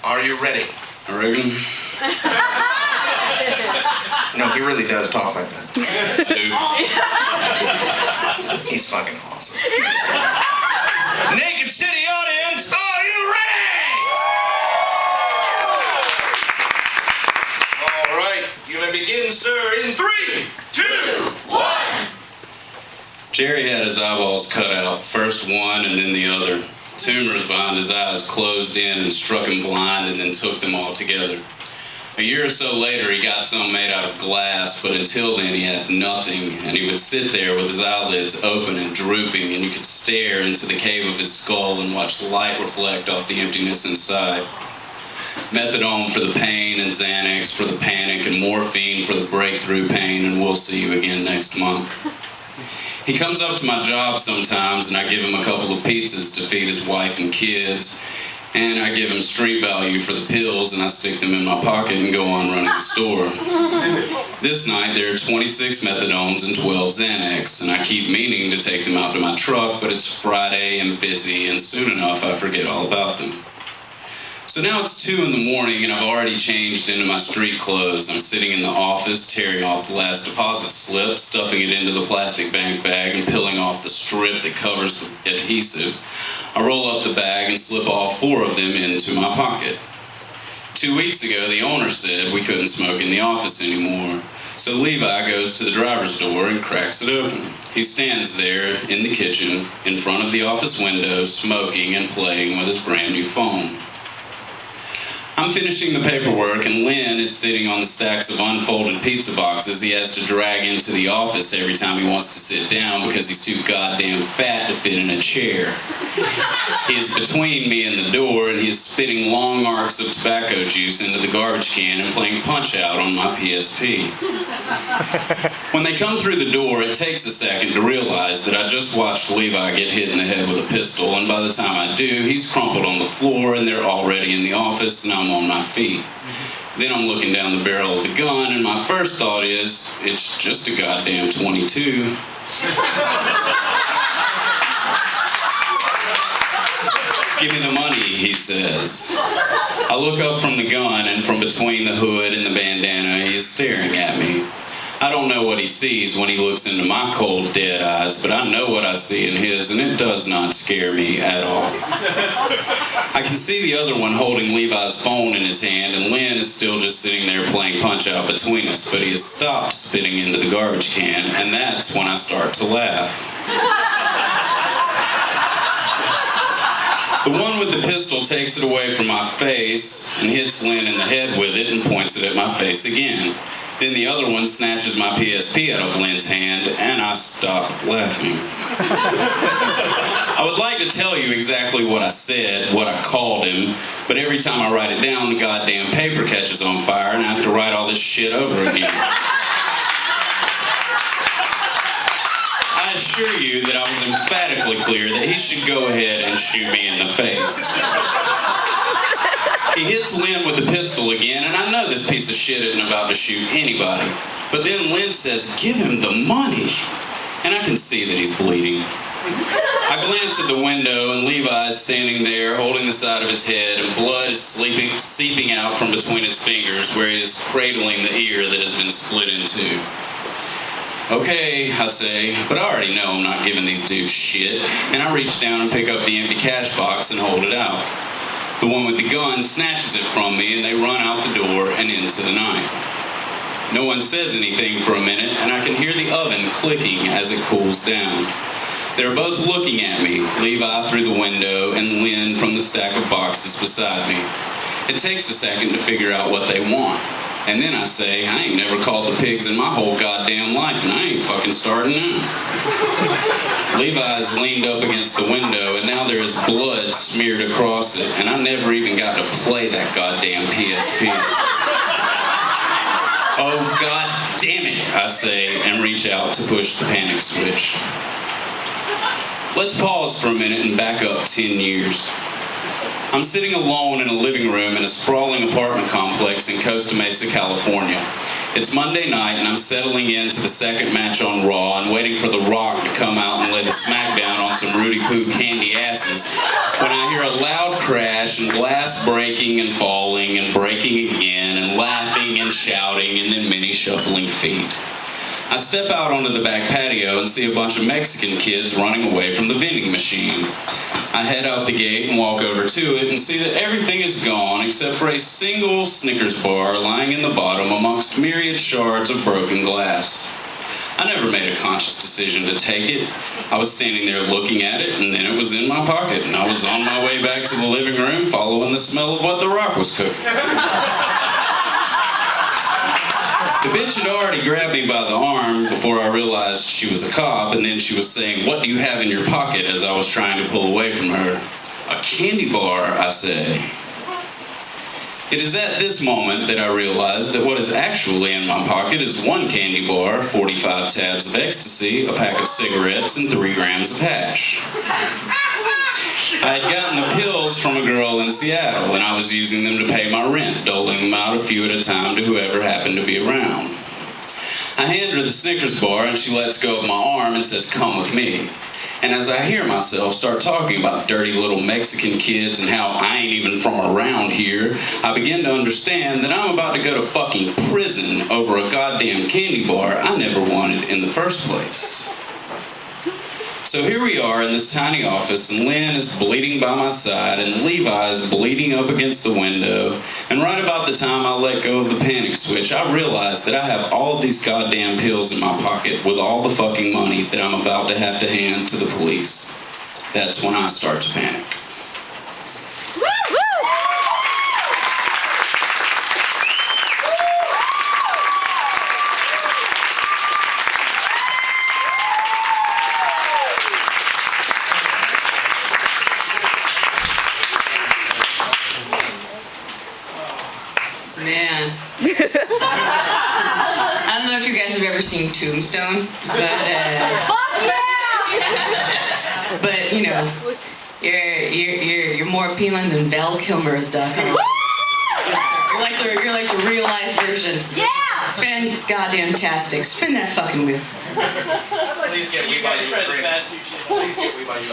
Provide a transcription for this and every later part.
Are you ready? I reckon. No, he really does talk like that. I do. He's fucking awesome. Naked City audience, are you ready? All right, you may begin, sir, in 3, 2, 1. Jerry had his eyeballs cut out, first one and then the other. Tumors behind his eyes closed in and struck him blind and then took them all together. A year or so later, he got some made out of glass, but until then he had nothing, and he would sit there with his eyelids open and drooping, and you could stare into the cave of his skull and watch the light reflect off the emptiness inside. Methadone for the pain, and Xanax for the panic, and morphine for the breakthrough pain, and we'll see you again next month. He comes up to my job sometimes, and I give him a couple of pizzas to feed his wife and kids, and I give him street value for the pills, and I stick them in my pocket and go on running the store. This night, there are 26 methadones and 12 Xanax, and I keep meaning to take them out to my truck, but it's Friday and busy, and soon enough, I forget all about them. So now it's 2 in the morning, and I've already changed into my street clothes. I'm sitting in the office, tearing off the last deposit slip, stuffing it into the plastic bank bag, and peeling off the strip that covers the adhesive. I roll up the bag and slip all 4 of them into my pocket. 2 weeks ago, the owner said we couldn't smoke in the office anymore. So Levi goes to the driver's door and cracks it open. He stands there in the kitchen, in front of the office window, smoking and playing with his brand new phone. I'm finishing the paperwork, and Lynn is sitting on the stacks of unfolded pizza boxes he has to drag into the office every time he wants to sit down because he's too goddamn fat to fit in a chair. He is between me and the door, and he is spitting long arcs of tobacco juice into the garbage can and playing Punch-Out on my PSP. When they come through the door, it takes a second to realize that I just watched Levi get hit in the head with a pistol, and by the time I do, he's crumpled on the floor, and they're already in the office, and I'm on my feet. Then I'm looking down the barrel of the gun, and my first thought is, it's just a goddamn 22. Give me the money, he says. I look up from the gun, and from between the hood and the bandana, he is staring at me. I don't know what he sees when he looks into my cold, dead eyes, but I know what I see in his, and it does not scare me at all. I can see the other one holding Levi's phone in his hand, and Lynn is still just sitting there playing Punch-Out between us, but he has stopped spitting into the garbage can, and that's when I start to laugh. The one with the pistol takes it away from my face and hits Lynn in the head with it and points it at my face again. Then the other one snatches my PSP out of Lynn's hand, and I stop laughing. I would like to tell you exactly what I said, what I called him, but every time I write it down, the goddamn paper catches on fire, and I have to write all this shit over again. I assure you that I was emphatically clear that he should go ahead and shoot me in the face. He hits Lynn with the pistol again, and I know this piece of shit isn't about to shoot anybody. But then Lynn says, give him the money. And I can see that he's bleeding. I glance at the window, and Levi is standing there holding the side of his head, and blood is seeping out from between his fingers where he is cradling the ear that has been split in two. Okay, I say, but I already know I'm not giving these dudes shit, and I reach down and pick up the empty cash box and hold it out. The one with the gun snatches it from me, and they run out the door and into the night. No one says anything for a minute, and I can hear the oven clicking as it cools down. They're both looking at me, Levi through the window and Lynn from the stack of boxes beside me. It takes a second to figure out what they want. And then I say, I ain't never called the pigs in my whole goddamn life, and I ain't fucking starting now. Levi's leaned up against the window, and now there is blood smeared across it, and I never even got to play that goddamn PSP. Oh, god damn it, I say, and reach out to push the panic switch. Let's pause for a minute and back up 10 years. I'm sitting alone in a living room in a sprawling apartment complex in Costa Mesa, California. It's Monday night, and I'm settling into the second match on Raw and waiting for The Rock to come out and lay the smackdown on some Rudy Poo candy asses when I hear a loud crash and glass breaking and falling and breaking again and laughing and shouting and then many shuffling feet. I step out onto the back patio and see a bunch of Mexican kids running away from the vending machine. I head out the gate and walk over to it and see that everything is gone except for a single Snickers bar lying in the bottom amongst myriad shards of broken glass. I never made a conscious decision to take it. I was standing there looking at it, and then it was in my pocket, and I was on my way back to the living room following the smell of what The Rock was cooking. The bitch had already grabbed me by the arm before I realized she was a cop, and then she was saying, "What do you have in your pocket?" as I was trying to pull away from her. "A candy bar," I say. It is at this moment that I realize that what is actually in my pocket is one candy bar, 45 tabs of ecstasy, a pack of cigarettes, and 3 grams of hash. I had gotten the pills from a girl in Seattle, and I was using them to pay my rent, doling them out a few at a time to whoever happened to be around. I hand her the Snickers bar, and she lets go of my arm and says, "Come with me." And as I hear myself start talking about dirty little Mexican kids and how I ain't even from around here, I begin to understand that I'm about to go to fucking prison over a goddamn candy bar I never wanted in the first place. So here we are in this tiny office, and Lynn is bleeding by my side, and Levi is bleeding up against the window. And right about the time I let go of the panic switch, I realize that I have all of these goddamn pills in my pocket with all the fucking money that I'm about to have to hand to the police. That's when I start to panic. Man. I don't know if you guys have ever seen Tombstone, but you know, you're more appealing than Val Kilmer's Duck. You're like the real life version. Yeah! It's fan-goddamn-tastic. Spin that fucking wheel. Please get we buy you a drink. Please get we buy you a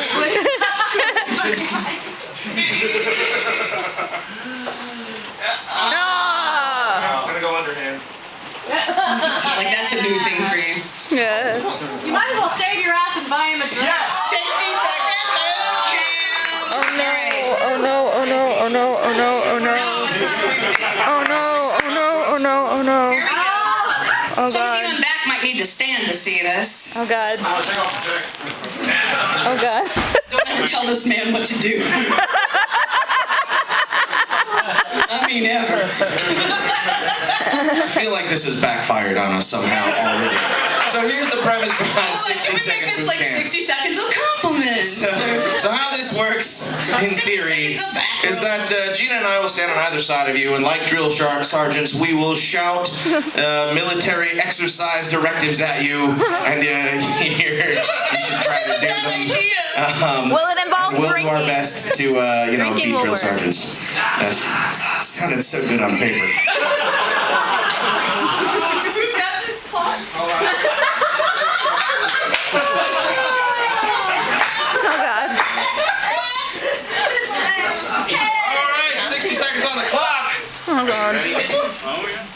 drink. I'm gonna go underhand. Like that's a new thing for you. Yeah. You might as well save your ass and buy him a drink. Yes! 60 seconds. Oh no! Oh no! Oh no! Oh no! Oh no! Oh no! No, it's not going to be. Oh no! Oh no! Oh no! Oh no! Here we go. Oh Some of you god! in back might need to stand to see this. Oh god! Oh god! Don't ever tell this man what to do. I mean, ever. I feel like this has backfired on us somehow already. So here's the premise behind Can 60 we make Second this Boot like Camp. 60 seconds of compliments? So how this works, in 60 theory, seconds of back is that Gina and I will stand on either side of you, and like drill sergeants, we will shout military exercise directives at you, and you should try to do them. Will it involve We'll drinking? do our best to, Drinking beat will drill work. sergeants. That sounded so good on paper. Who's got the clock? Oh god! All right, 60 seconds on the clock. Oh god! Oh yeah.